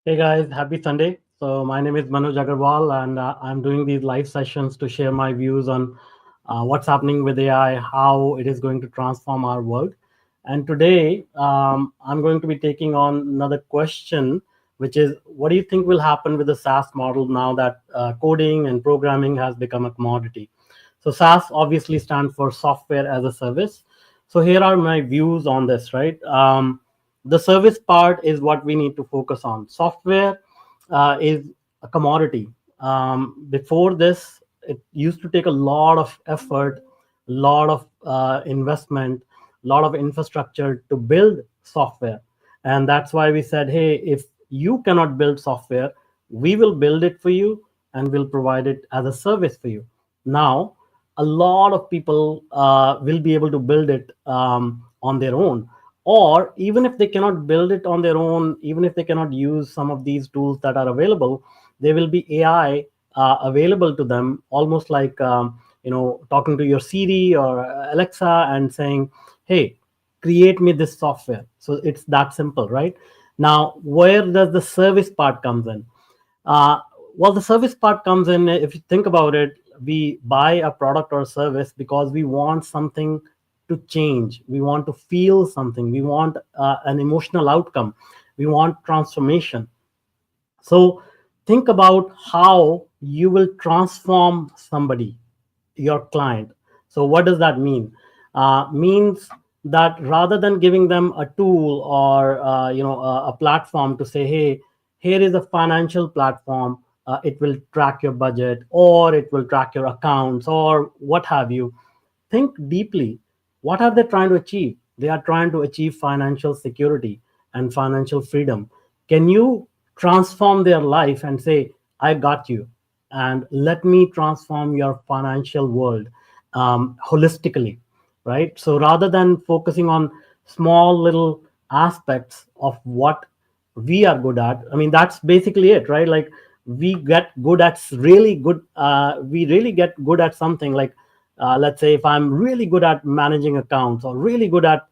Hey guys, happy Sunday. So my name is Manuj Aggarwal, and I'm doing these live sessions to share my views on what's happening with AI, how it is going to transform our world. And today, I'm going to be taking on another question, which is, what do you think will happen with the SaaS model now that coding and programming has become a commodity? So SaaS obviously stands for software as a service. So here are my views on this, right? The service part is what we need to focus on. Software is a commodity. Before this, it used to take a lot of effort, a lot of investment, a lot of infrastructure to build software. And that's why we said, hey, if you cannot build software, we will build it for you and we'll provide it as a service for you. Now, a lot of people will be able to build it on their own, or even if they cannot build it on their own, even if they cannot use some of these tools that are available, there will be AI available to them, almost like talking to your Siri or Alexa and saying, hey, create me this software. So it's that simple, right? Now, where does the service part comes in? uh, well, the service part comes in, if you think about it, we buy a product or service because we want something to change. We want to feel something. We want an emotional outcome. We want transformation. So think about how you will transform somebody, your client. So what does that mean? Means that rather than giving them a tool or a platform to say, hey, here is a financial platform, it will track your budget or it will track your accounts or what have you. Think deeply. What are they trying to achieve? They are trying to achieve financial security and financial freedom. Can you transform their life and say, I got you, and let me transform your financial world holistically, right? So rather than focusing on small little aspects of what we are good at, I mean, that's basically it, right? Like we get good at really good, we really get good at something like, let's say if I'm really good at managing accounts or really good at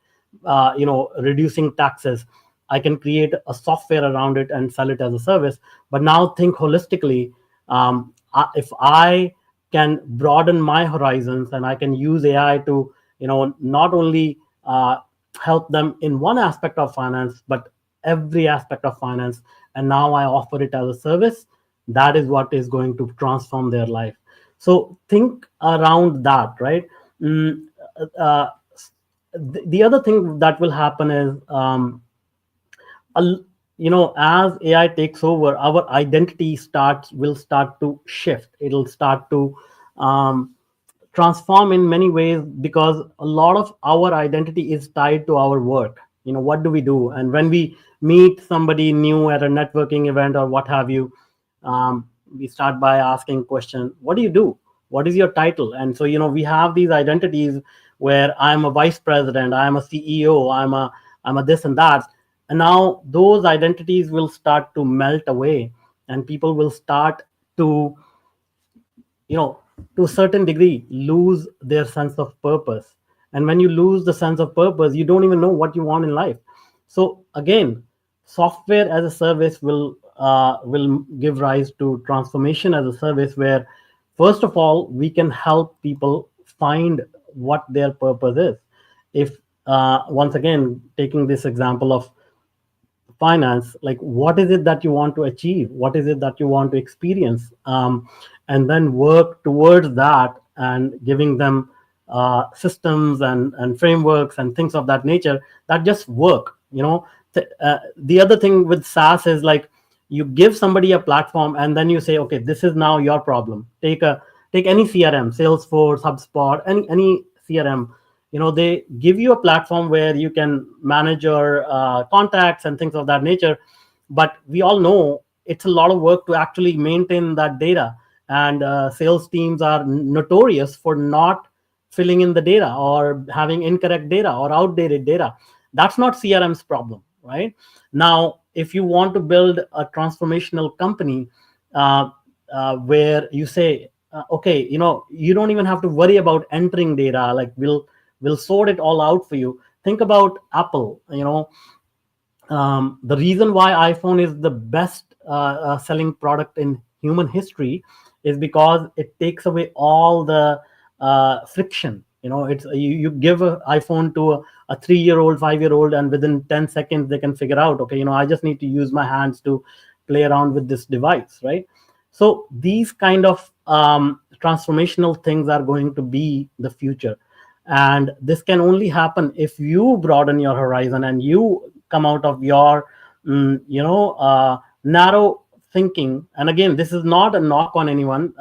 reducing taxes, I can create a software around it and sell it as a service. But now think holistically. If I can broaden my horizons and I can use AI to not only help them in one aspect of finance but every aspect of finance, and now I offer it as a service, that is what is going to transform their life. So think around that, right? Mm, uh, the other thing that will happen is, as AI takes over, our identity will start to shift. It'll start to um, transform in many ways, because a lot of our identity is tied to our work. What do we do? And when we meet somebody new at a networking event or what have you, we start by asking question, what do you do? What is your title? And so we have these identities where I'm a vice president, I'm a CEO, I'm a this and that. And now those identities will start to melt away, and people will start to, you know to a certain degree, lose their sense of purpose. And when you lose the sense of purpose, you don't even know what you want in life. So again, software as a service will give rise to transformation as a service, where first of all we can help people find what their purpose is. If once again, taking this example of finance, like what is it that you want to achieve, what is it that you want to experience, and then work towards that, and giving them systems and frameworks and things of that nature that just work. The other thing with SaaS is, like, you give somebody a platform and then you say, okay, this is now your problem. Take any CRM, Salesforce, HubSpot, any CRM. They give you a platform where you can manage your contacts and things of that nature. But we all know it's a lot of work to actually maintain that data, and sales teams are notorious for not filling in the data or having incorrect data or outdated data. That's not CRM's problem, right? Now, if you want to build a transformational company, uh, where you say, okay, you don't even have to worry about entering data, like we'll sort it all out for you. Think about Apple. The reason why iPhone is the best selling product in human history is because it takes away all the friction. It's you give an iPhone to a 3-year old, 5-year old, and within 10 seconds they can figure out, okay, I just need to use my hands to play around with this device, right? So these kind of transformational things are going to be the future, and this can only happen if you broaden your horizon and you come out of your narrow thinking. And again, this is not a knock on anyone.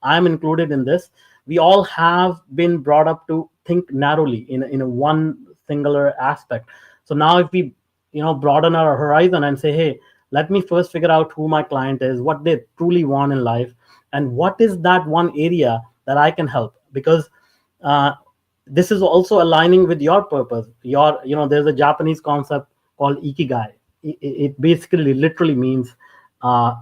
I'm included in this. We all have been brought up to think narrowly in a one singular aspect. So now if we broaden our horizon and say, hey, let me first figure out who my client is, what they truly want in life, and what is that one area that I can help. Because this is also aligning with your purpose. There's a Japanese concept called ikigai. It basically literally means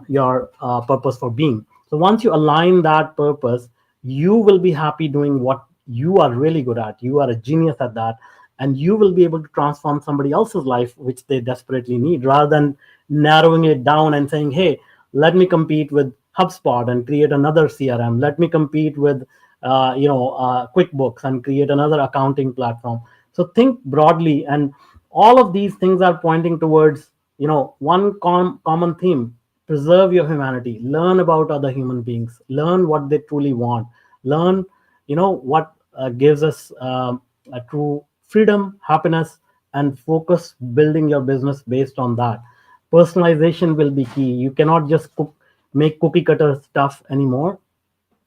your purpose for being. So once you align that purpose, you will be happy doing what you are really good at. You are a genius at that, and you will be able to transform somebody else's life, which they desperately need, rather than narrowing it down and saying, hey, let me compete with HubSpot and create another CRM. Let me compete with QuickBooks and create another accounting platform. So think broadly, and all of these things are pointing towards one common theme: preserve your humanity, learn about other human beings, learn what they truly want, learn what gives us a true freedom, happiness, and focus building your business based on that. Personalization will be key. You cannot just make cookie cutter stuff anymore.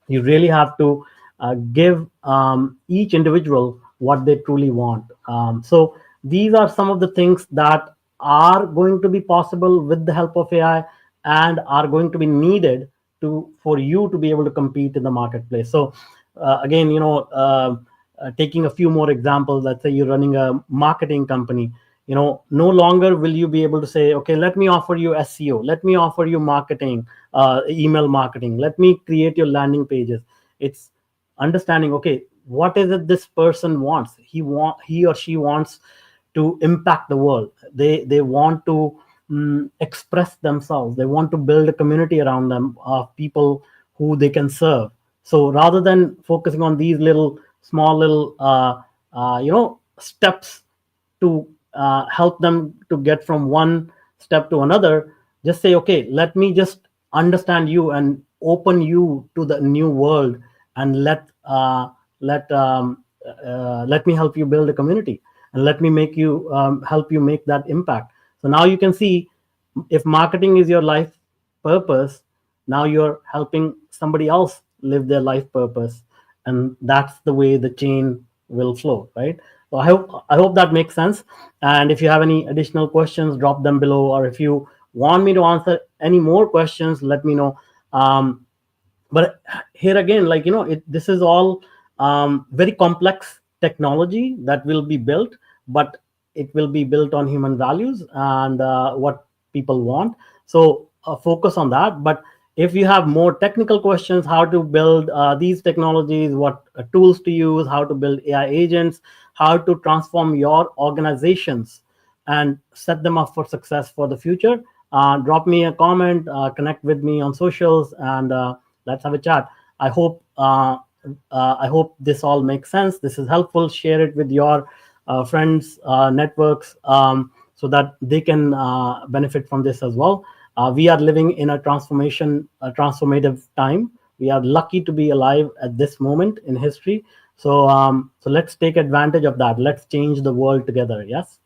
You really have to give each individual what they truly want. So these are some of the things that are going to be possible with the help of AI, and are going to be needed for you to be able to compete in the marketplace. So again, taking a few more examples. Let's say you're running a marketing company. No longer will you be able to say, okay, let me offer you SEO, let me offer you marketing, email marketing, let me create your landing pages. It's understanding, okay, what is it this person wants. He or she wants to impact the world. They want to express themselves. They want to build a community around them of people who they can serve. So rather than focusing on these small little steps to help them to get from one step to another, just say, okay, let me just understand you and open you to the new world, and let me help you build a community, and let me make you help you make that impact. So now you can see, if marketing is your life purpose, now you're helping somebody else live their life purpose, and that's the way the chain will flow, right? So I hope that makes sense. And if you have any additional questions, drop them below, or if you want me to answer any more questions, let me know. But here again, this is all very complex technology that will be built, but it will be built on human values and what people want. So focus on that. But if you have more technical questions, how to build these technologies, what tools to use, how to build AI agents, how to transform your organizations and set them up for success for the future, drop me a comment, connect with me on socials, and let's have a chat. I hope this all makes sense. This is helpful. Share it with your friends, networks, so that they can benefit from this as well. We are living in a transformative time. We are lucky to be alive at this moment in history. So let's take advantage of that. Let's change the world together. Yes.